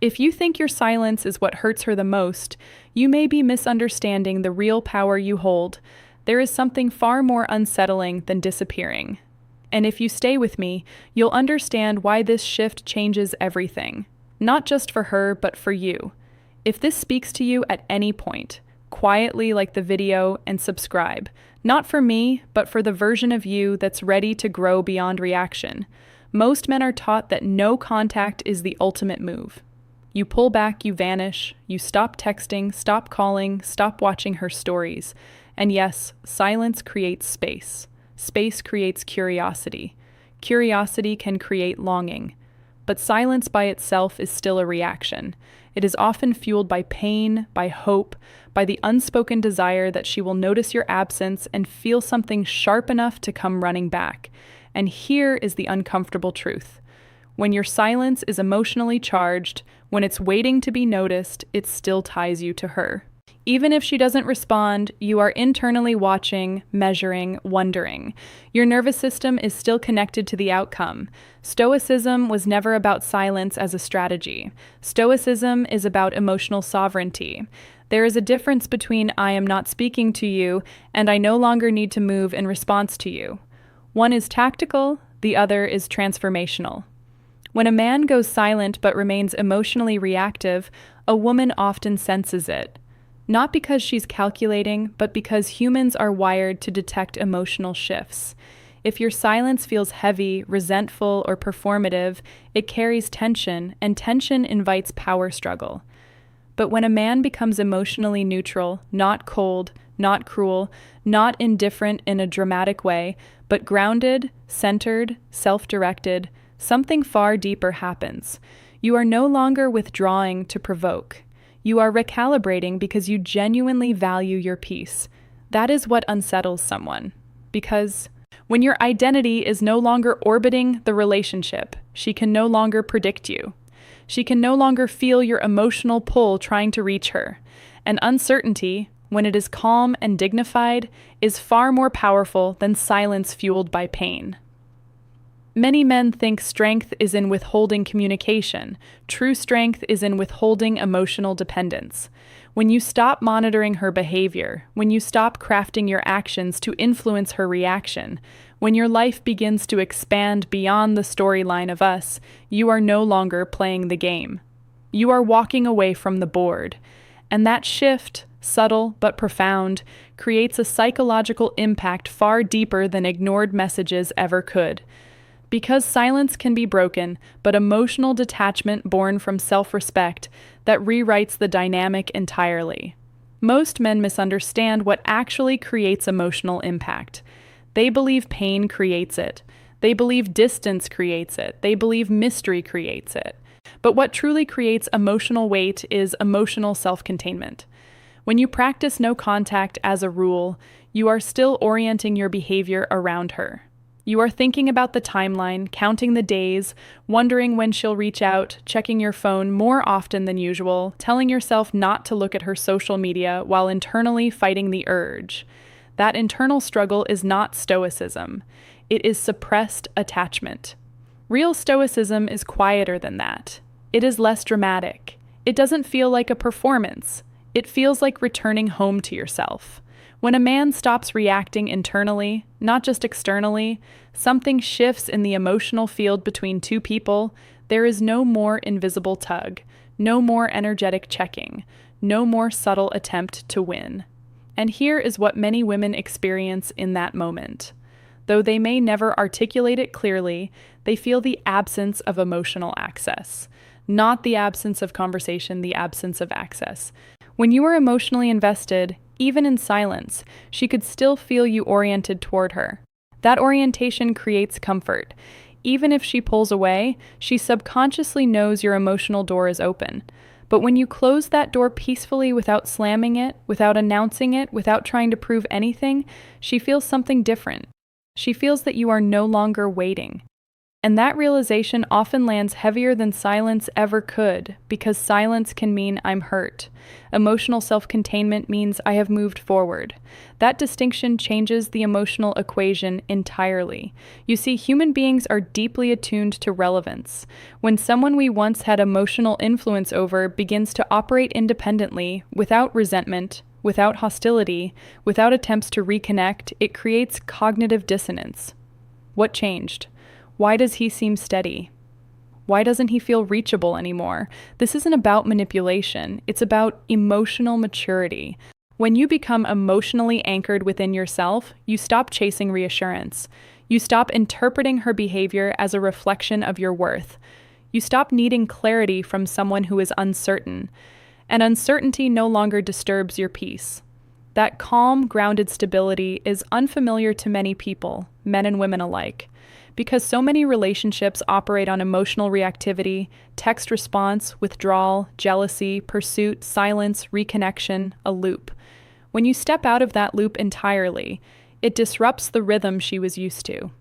If you think your silence is what hurts her the most, you may be misunderstanding the real power you hold. There is something far more unsettling than disappearing. And if you stay with me, you'll understand why this shift changes everything. Not just for her, but for you. If this speaks to you at any point, quietly like the video and subscribe. Not for me, but for the version of you that's ready to grow beyond reaction. Most men are taught that no contact is the ultimate move. You pull back, you vanish, you stop texting, stop calling, stop watching her stories. And yes, silence creates space. Space creates curiosity. Curiosity can create longing. But silence by itself is still a reaction. It is often fueled by pain, by hope, by the unspoken desire that she will notice your absence and feel something sharp enough to come running back. And here is the uncomfortable truth. When your silence is emotionally charged, when it's waiting to be noticed, it still ties you to her. Even if she doesn't respond, you are internally watching, measuring, wondering. Your nervous system is still connected to the outcome. Stoicism was never about silence as a strategy. Stoicism is about emotional sovereignty. There is a difference between I am not speaking to you and I no longer need to move in response to you. One is tactical, the other is transformational. When a man goes silent but remains emotionally reactive, a woman often senses it. Not because she's calculating, but because humans are wired to detect emotional shifts. If your silence feels heavy, resentful, or performative, it carries tension, and tension invites power struggle. But when a man becomes emotionally neutral, not cold, not cruel, not indifferent in a dramatic way, but grounded, centered, self-directed, something far deeper happens. You are no longer withdrawing to provoke. You are recalibrating because you genuinely value your peace. That is what unsettles someone. Because when your identity is no longer orbiting the relationship, she can no longer predict you. She can no longer feel your emotional pull trying to reach her. And uncertainty, when it is calm and dignified, is far more powerful than silence fueled by pain. Many men think strength is in withholding communication. True strength is in withholding emotional dependence. When you stop monitoring her behavior, when you stop crafting your actions to influence her reaction, when your life begins to expand beyond the storyline of us, you are no longer playing the game. You are walking away from the board. And that shift, subtle but profound, creates a psychological impact far deeper than ignored messages ever could. Because silence can be broken, but emotional detachment born from self-respect that rewrites the dynamic entirely. Most men misunderstand what actually creates emotional impact. They believe pain creates it. They believe distance creates it. They believe mystery creates it. But what truly creates emotional weight is emotional self-containment. When you practice no contact as a rule, you are still orienting your behavior around her. You are thinking about the timeline, counting the days, wondering when she'll reach out, checking your phone more often than usual, telling yourself not to look at her social media while internally fighting the urge. That internal struggle is not stoicism. It is suppressed attachment. Real stoicism is quieter than that. It is less dramatic. It doesn't feel like a performance. It feels like returning home to yourself. When a man stops reacting internally, not just externally, something shifts in the emotional field between two people. There is no more invisible tug, no more energetic checking, no more subtle attempt to win. And here is what many women experience in that moment. Though they may never articulate it clearly, they feel the absence of emotional access. Not the absence of conversation, the absence of access. When you are emotionally invested, even in silence, she could still feel you oriented toward her. That orientation creates comfort. Even if she pulls away, she subconsciously knows your emotional door is open. But when you close that door peacefully without slamming it, without announcing it, without trying to prove anything, she feels something different. She feels that you are no longer waiting. And that realization often lands heavier than silence ever could, because silence can mean I'm hurt. Emotional self-containment means I have moved forward. That distinction changes the emotional equation entirely. You see, human beings are deeply attuned to relevance. When someone we once had emotional influence over begins to operate independently, without resentment, without hostility, without attempts to reconnect, it creates cognitive dissonance. What changed? Why does he seem steady? Why doesn't he feel reachable anymore? This isn't about manipulation. It's about emotional maturity. When you become emotionally anchored within yourself, you stop chasing reassurance. You stop interpreting her behavior as a reflection of your worth. You stop needing clarity from someone who is uncertain. And uncertainty no longer disturbs your peace. That calm, grounded stability is unfamiliar to many people, men and women alike. Because so many relationships operate on emotional reactivity, text response, withdrawal, jealousy, pursuit, silence, reconnection, a loop. When you step out of that loop entirely, it disrupts the rhythm she was used to.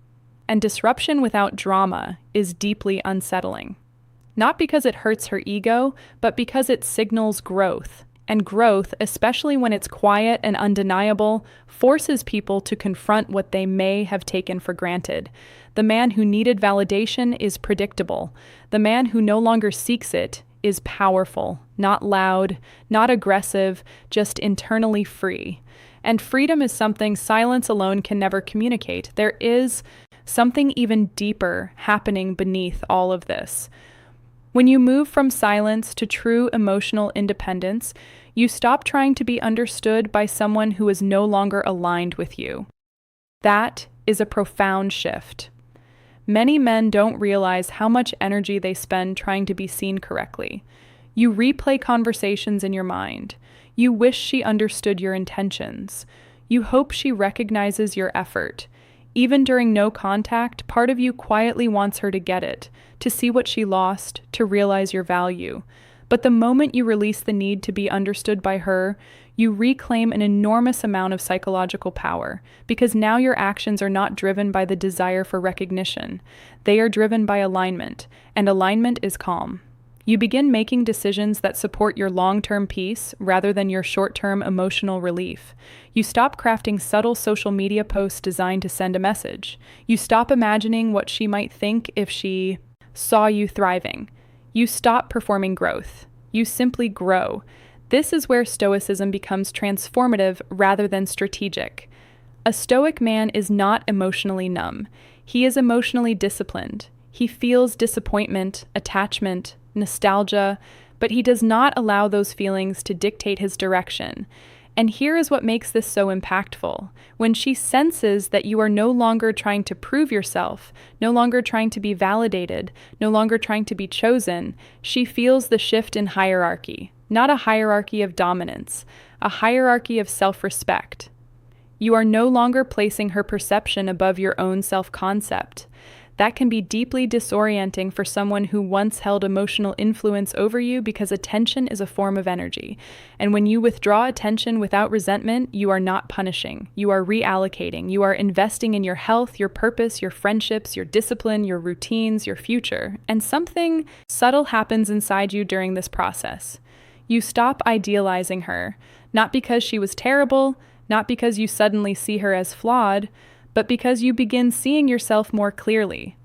And disruption without drama is deeply unsettling. Not because it hurts her ego, but because it signals growth. And growth, especially when it's quiet and undeniable, forces people to confront what they may have taken for granted. The man who needed validation is predictable. The man who no longer seeks it is powerful, not loud, not aggressive, just internally free. And freedom is something silence alone can never communicate. There is something even deeper happening beneath all of this. When you move from silence to true emotional independence, you stop trying to be understood by someone who is no longer aligned with you. That is a profound shift. Many men don't realize how much energy they spend trying to be seen correctly. You replay conversations in your mind. You wish she understood your intentions. You hope she recognizes your effort. Even during no contact, part of you quietly wants her to get it, to see what she lost, to realize your value. But the moment you release the need to be understood by her, you reclaim an enormous amount of psychological power, because now your actions are not driven by the desire for recognition. They are driven by alignment, and alignment is calm. You begin making decisions that support your long-term peace rather than your short-term emotional relief. You stop crafting subtle social media posts designed to send a message. You stop imagining what she might think if she saw you thriving. You stop performing growth. You simply grow. This is where Stoicism becomes transformative rather than strategic. A Stoic man is not emotionally numb. He is emotionally disciplined. He feels disappointment, attachment, nostalgia, but he does not allow those feelings to dictate his direction. And here is what makes this so impactful. When she senses that you are no longer trying to prove yourself, no longer trying to be validated, no longer trying to be chosen, she feels the shift in hierarchy. Not a hierarchy of dominance, a hierarchy of self-respect. You are no longer placing her perception above your own self-concept. That can be deeply disorienting for someone who once held emotional influence over you, because attention is a form of energy. And when you withdraw attention without resentment, you are not punishing. You are reallocating. You are investing in your health, your purpose, your friendships, your discipline, your routines, your future. And something subtle happens inside you during this process. You stop idealizing her, not because she was terrible, not because you suddenly see her as flawed, but because you begin seeing yourself more clearly.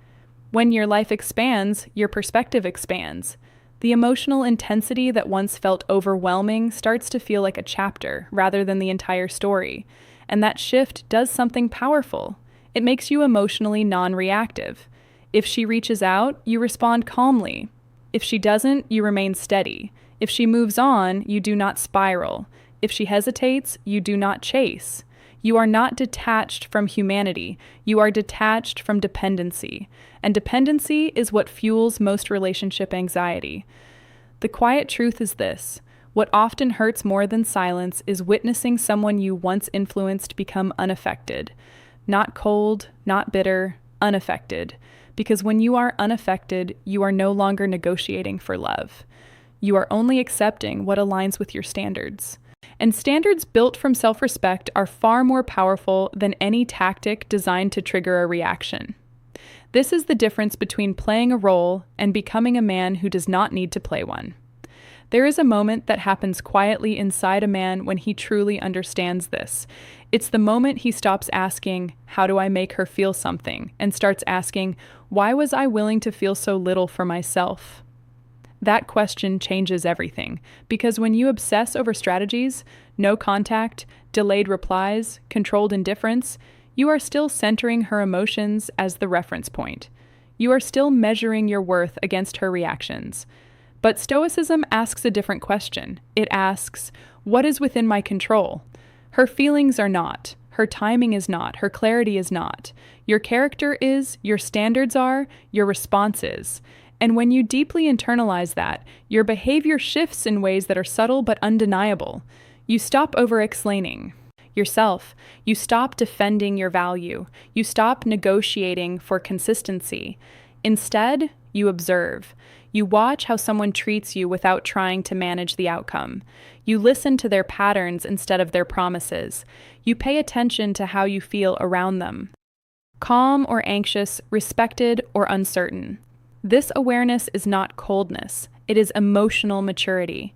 When your life expands, your perspective expands. The emotional intensity that once felt overwhelming starts to feel like a chapter rather than the entire story. And that shift does something powerful. It makes you emotionally non-reactive. If she reaches out, you respond calmly. If she doesn't, you remain steady. If she moves on, you do not spiral. If she hesitates, you do not chase. You are not detached from humanity. You are detached from dependency. And dependency is what fuels most relationship anxiety. The quiet truth is this: what often hurts more than silence is witnessing someone you once influenced become unaffected. Not cold, not bitter, unaffected. Because when you are unaffected, you are no longer negotiating for love. You are only accepting what aligns with your standards. And standards built from self-respect are far more powerful than any tactic designed to trigger a reaction. This is the difference between playing a role and becoming a man who does not need to play one. There is a moment that happens quietly inside a man when he truly understands this. It's the moment he stops asking, "How do I make her feel something?" and starts asking, "Why was I willing to feel so little for myself?" That question changes everything, because when you obsess over strategies, no contact, delayed replies, controlled indifference, you are still centering her emotions as the reference point. You are still measuring your worth against her reactions. But Stoicism asks a different question. It asks, what is within my control? Her feelings are not. Her timing is not. Her clarity is not. Your character is, your standards are, your response is. And when you deeply internalize that, your behavior shifts in ways that are subtle but undeniable. You stop over-explaining yourself. You stop defending your value. You stop negotiating for consistency. Instead, you observe. You watch how someone treats you without trying to manage the outcome. You listen to their patterns instead of their promises. You pay attention to how you feel around them. Calm or anxious, respected or uncertain. This awareness is not coldness. It is emotional maturity.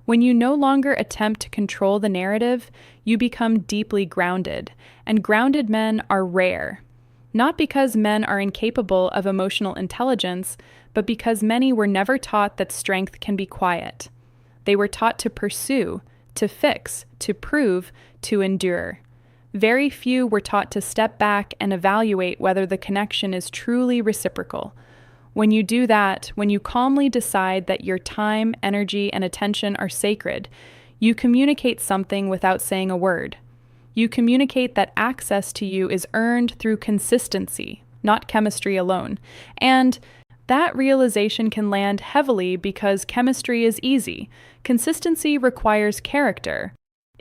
When you no longer attempt to control the narrative, you become deeply grounded, and grounded men are rare. Not because men are incapable of emotional intelligence, but because many were never taught that strength can be quiet. They were taught to pursue, to fix, to prove, to endure. Very few were taught to step back and evaluate whether the connection is truly reciprocal. When you do that, when you calmly decide that your time, energy, and attention are sacred, you communicate something without saying a word. You communicate that access to you is earned through consistency, not chemistry alone. And that realization can land heavily because chemistry is easy. Consistency requires character.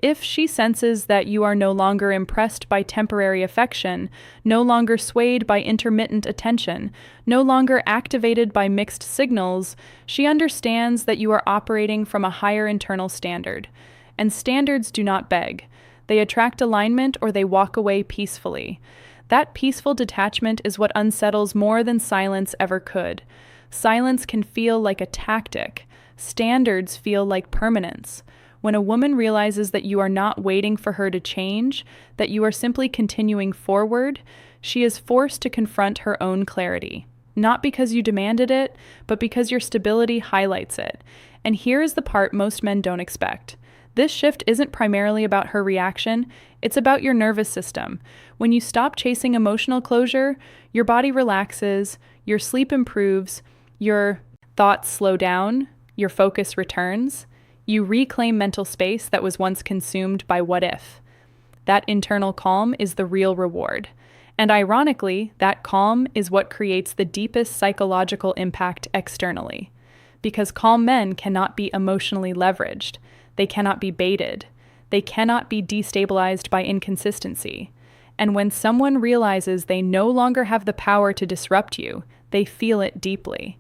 If she senses that you are no longer impressed by temporary affection, no longer swayed by intermittent attention, no longer activated by mixed signals, she understands that you are operating from a higher internal standard. And standards do not beg. They attract alignment or they walk away peacefully. That peaceful detachment is what unsettles more than silence ever could. Silence can feel like a tactic. Standards feel like permanence. When a woman realizes that you are not waiting for her to change, that you are simply continuing forward, she is forced to confront her own clarity. Not because you demanded it, but because your stability highlights it. And here is the part most men don't expect. This shift isn't primarily about her reaction, it's about your nervous system. When you stop chasing emotional closure, your body relaxes, your sleep improves, your thoughts slow down, your focus returns. You reclaim mental space that was once consumed by what if. That internal calm is the real reward. And ironically, that calm is what creates the deepest psychological impact externally. Because calm men cannot be emotionally leveraged. They cannot be baited. They cannot be destabilized by inconsistency. And when someone realizes they no longer have the power to disrupt you, they feel it deeply.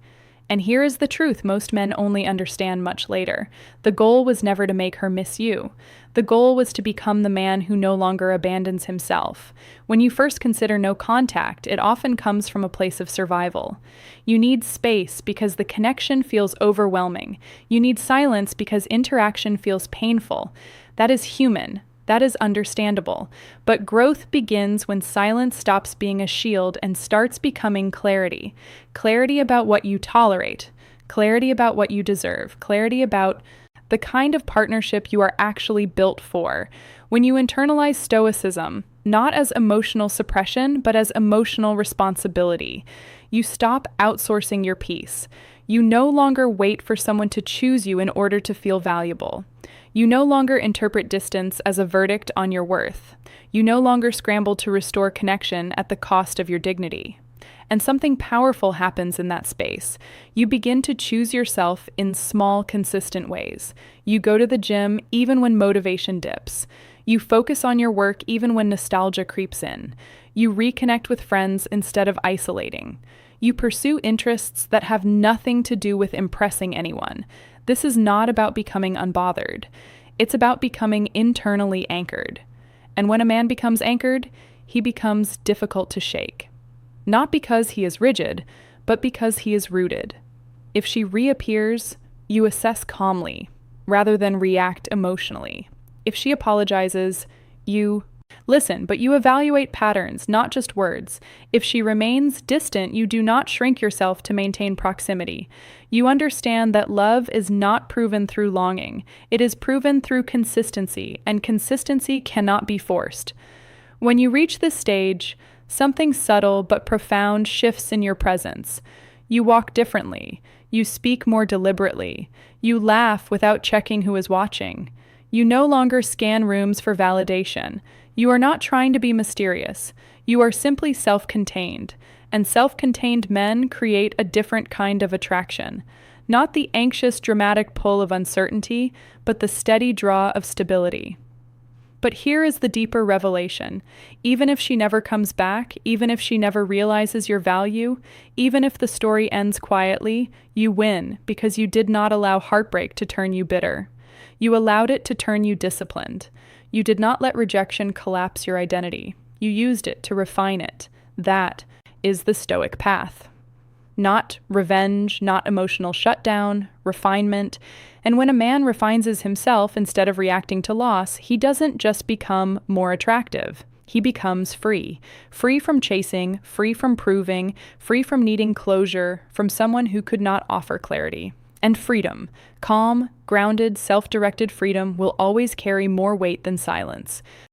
And here is the truth most men only understand much later. The goal was never to make her miss you. The goal was to become the man who no longer abandons himself. When you first consider no contact, it often comes from a place of survival. You need space because the connection feels overwhelming. You need silence because interaction feels painful. That is human. That is understandable. But growth begins when silence stops being a shield and starts becoming clarity. Clarity about what you tolerate. Clarity about what you deserve. Clarity about the kind of partnership you are actually built for. When you internalize Stoicism, not as emotional suppression, but as emotional responsibility, you stop outsourcing your peace. You no longer wait for someone to choose you in order to feel valuable. You no longer interpret distance as a verdict on your worth. You no longer scramble to restore connection at the cost of your dignity. And something powerful happens in that space. You begin to choose yourself in small, consistent ways. You go to the gym even when motivation dips. You focus on your work even when nostalgia creeps in. You reconnect with friends instead of isolating. You pursue interests that have nothing to do with impressing anyone. This is not about becoming unbothered. It's about becoming internally anchored. And when a man becomes anchored, he becomes difficult to shake. not because he is rigid, but because he is rooted. If she reappears, you assess calmly, rather than react emotionally. If she apologizes, you listen, but you evaluate patterns, not just words. If she remains distant, you do not shrink yourself to maintain proximity. You understand that love is not proven through longing. It is proven through consistency, and consistency cannot be forced. When you reach this stage, something subtle but profound shifts in your presence. You walk differently. You speak more deliberately. You laugh without checking who is watching. You no longer scan rooms for validation. You are not trying to be mysterious. You are simply self-contained, and self-contained men create a different kind of attraction. Not the anxious, dramatic pull of uncertainty, but the steady draw of stability. But here is the deeper revelation. Even if she never comes back, even if she never realizes your value, even if the story ends quietly, you win because you did not allow heartbreak to turn you bitter. You allowed it to turn you disciplined. You did not let rejection collapse your identity. You used it to refine it. That is the Stoic path. Not revenge, not emotional shutdown, refinement. And when a man refines himself instead of reacting to loss, he doesn't just become more attractive. He becomes free. Free from chasing, free from proving, free from needing closure from someone who could not offer clarity. And freedom, calm, grounded, self-directed freedom will always carry more weight than silence.